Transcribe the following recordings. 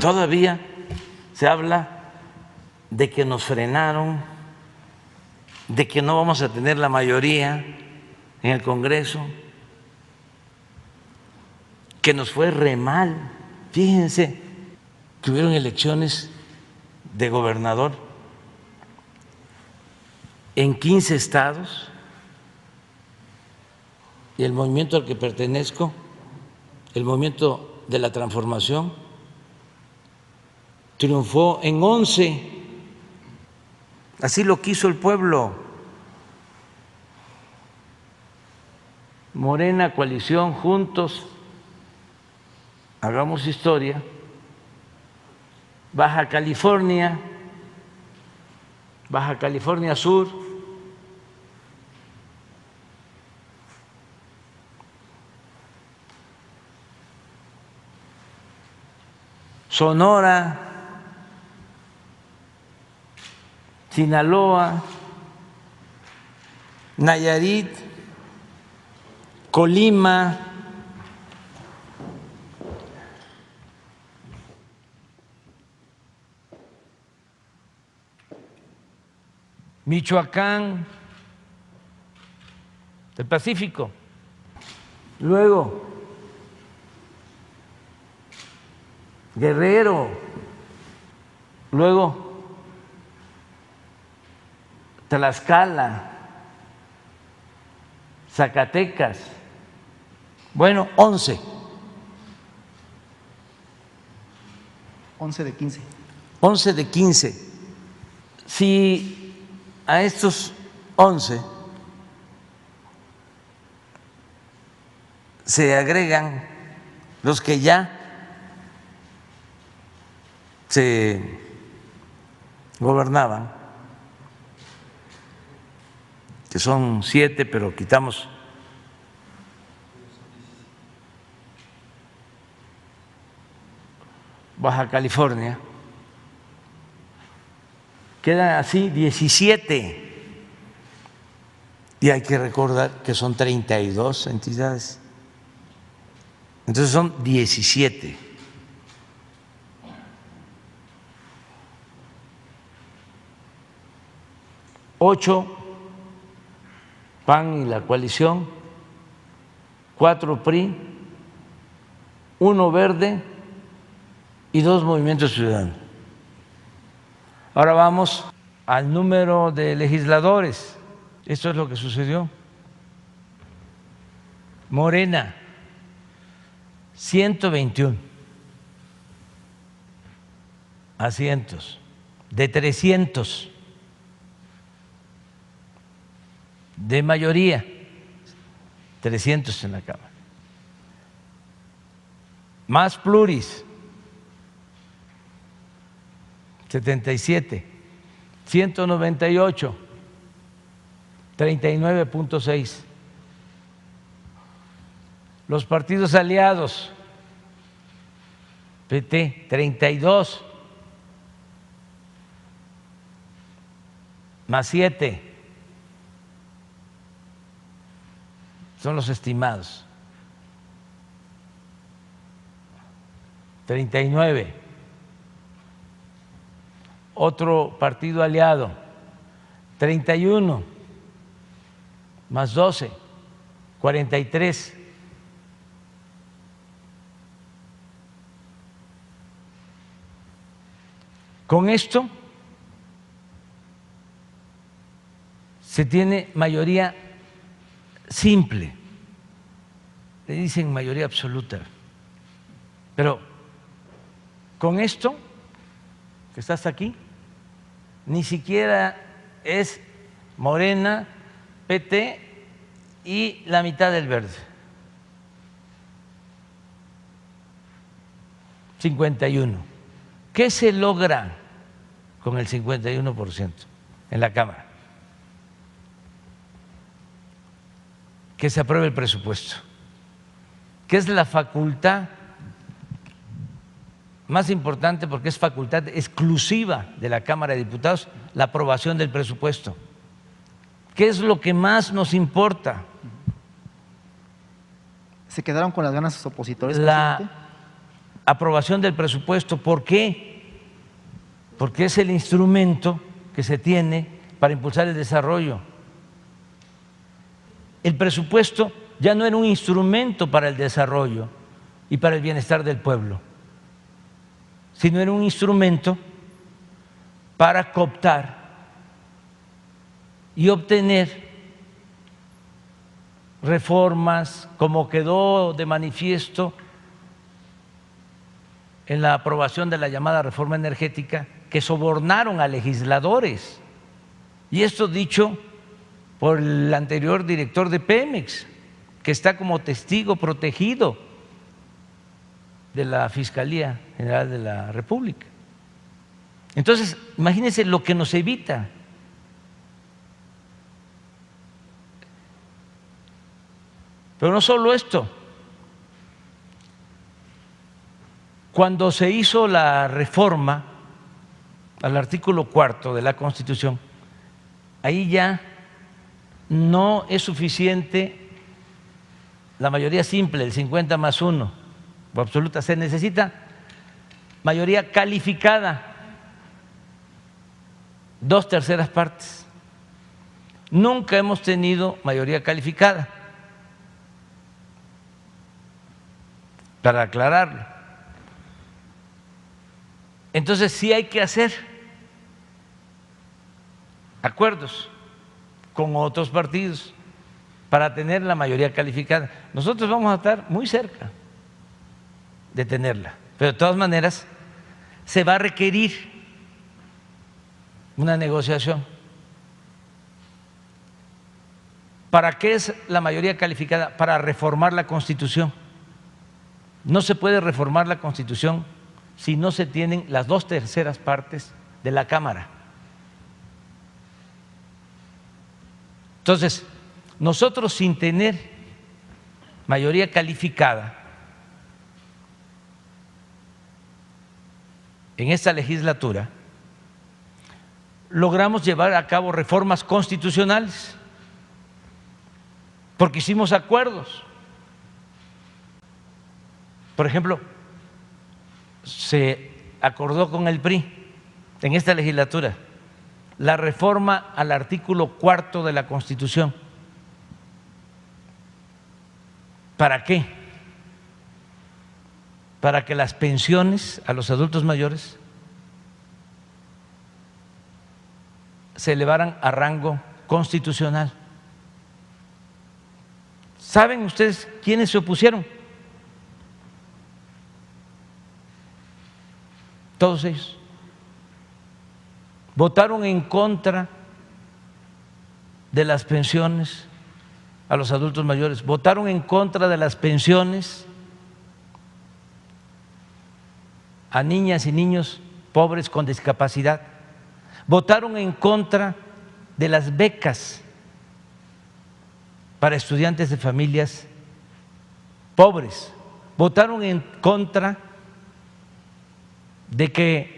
todavía se habla de que nos frenaron, de que no vamos a tener la mayoría en el Congreso, que nos fue re mal. Fíjense que hubieron elecciones de gobernador en 15 estados y el movimiento al que pertenezco, el movimiento de la transformación, triunfó en 11. Así lo quiso el pueblo. Morena, Coalición, Juntos, Hagamos Historia. Baja California Sur, Sonora, Sinaloa, Nayarit, Colima, Michoacán, del Pacífico. Luego, Guerrero, luego Tlaxcala, Zacatecas, bueno, 11. 11 de 15. 11 de 15. Si a estos 11 se agregan los que ya se gobernaban, que son 7, pero quitamos Baja California, quedan así 17. Y hay que recordar que son 32 entidades. Entonces son 17. Ocho PAN y la coalición, 4 PRI, 1 Verde y 2 Movimientos Ciudadanos. Ahora vamos al número de legisladores. Esto es lo que sucedió. Morena, 121 asientos de 300 de mayoría, 300 en la Cámara. Más pluris, 77, 198, 39.6. Los partidos aliados, PT, 32, más 7, son los estimados, 39. Otro partido aliado, 31, más 12, 43. Con esto se tiene mayoría simple, le dicen mayoría absoluta, pero con esto que está hasta aquí, ni siquiera es Morena, PT y la mitad del Verde. 51. ¿Qué se logra con el 51% en la Cámara? Que se apruebe el presupuesto, que es la facultad más importante porque es facultad exclusiva de la Cámara de Diputados, la aprobación del presupuesto. ¿Qué es lo que más nos importa? ¿Se quedaron con las ganas sus opositores, La presidente? aprobación del presupuesto. ¿Por qué? Porque es el instrumento que se tiene para impulsar el desarrollo. El presupuesto ya no era un instrumento para el desarrollo y para el bienestar del pueblo, sino era un instrumento para cooptar y obtener reformas, como quedó de manifiesto en la aprobación de la llamada reforma energética, que sobornaron a legisladores. Y esto dicho por el anterior director de Pemex, que está como testigo protegido de la Fiscalía General de la República. Entonces, imagínense lo que nos evita. Pero no solo esto. Cuando se hizo la reforma al artículo 4 de la Constitución, ahí ya no es suficiente la mayoría simple, el 50+1 o absoluta, se necesita mayoría calificada, 2/3 partes. Nunca hemos tenido mayoría calificada, para aclararlo. Entonces sí hay que hacer acuerdos con otros partidos para tener la mayoría calificada. Nosotros vamos a estar muy cerca de tenerla, pero de todas maneras se va a requerir una negociación. ¿Para qué es la mayoría calificada? Para reformar la Constitución. No se puede reformar la Constitución si no se tienen las 2/3 partes de la Cámara. Entonces, nosotros sin tener mayoría calificada en esta legislatura, logramos llevar a cabo reformas constitucionales, porque hicimos acuerdos. Por ejemplo, se acordó con el PRI en esta legislatura la reforma al artículo 4 de la Constitución. ¿Para qué? Para que las pensiones a los adultos mayores se elevaran a rango constitucional. ¿Saben ustedes quiénes se opusieron? Todos ellos. Votaron en contra de las pensiones a los adultos mayores, votaron en contra de las pensiones a niñas y niños pobres con discapacidad, votaron en contra de las becas para estudiantes de familias pobres, votaron en contra de que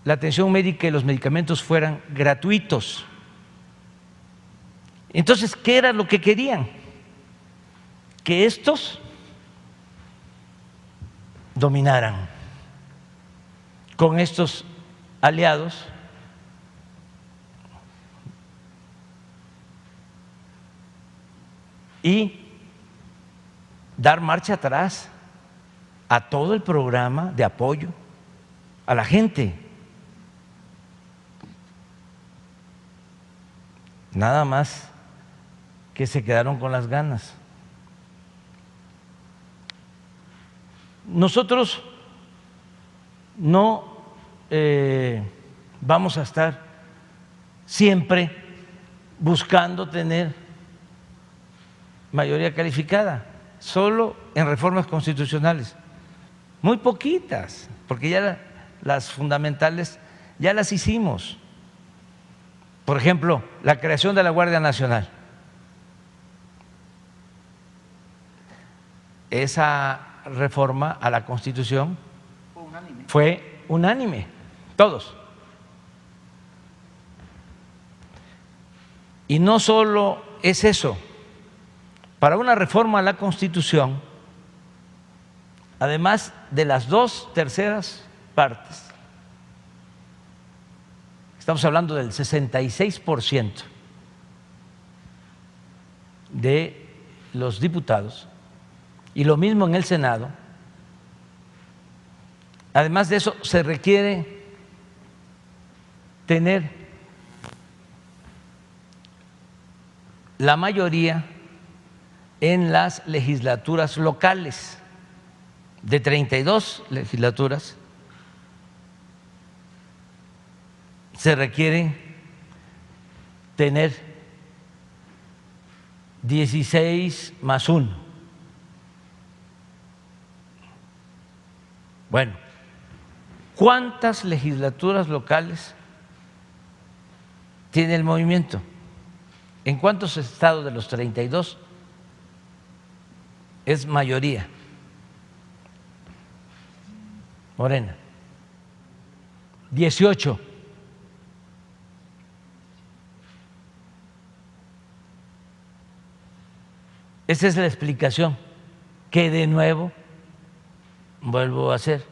la atención médica y los medicamentos fueran gratuitos. Entonces, ¿qué era lo que querían? Que estos dominaran con estos aliados y dar marcha atrás a todo el programa de apoyo a la gente. Nada más que se quedaron con las ganas. Nosotros no vamos a estar siempre buscando tener mayoría calificada, solo en reformas constitucionales, muy poquitas, porque ya las fundamentales ya las hicimos. Por ejemplo, la creación de la Guardia Nacional. Esa reforma a la Constitución fue unánime, todos. Y no solo es eso, para una reforma a la Constitución además de las 2/3 partes, estamos hablando del 66% de los diputados, y lo mismo en el Senado. Además de eso, se requiere tener la mayoría en las legislaturas locales. De 32 legislaturas, se requiere tener 16 más 1. Bueno, ¿cuántas legislaturas locales tiene el movimiento? ¿En cuántos estados de los 32 es mayoría Morena? 18. Esa es la explicación que de nuevo vuelvo a hacer.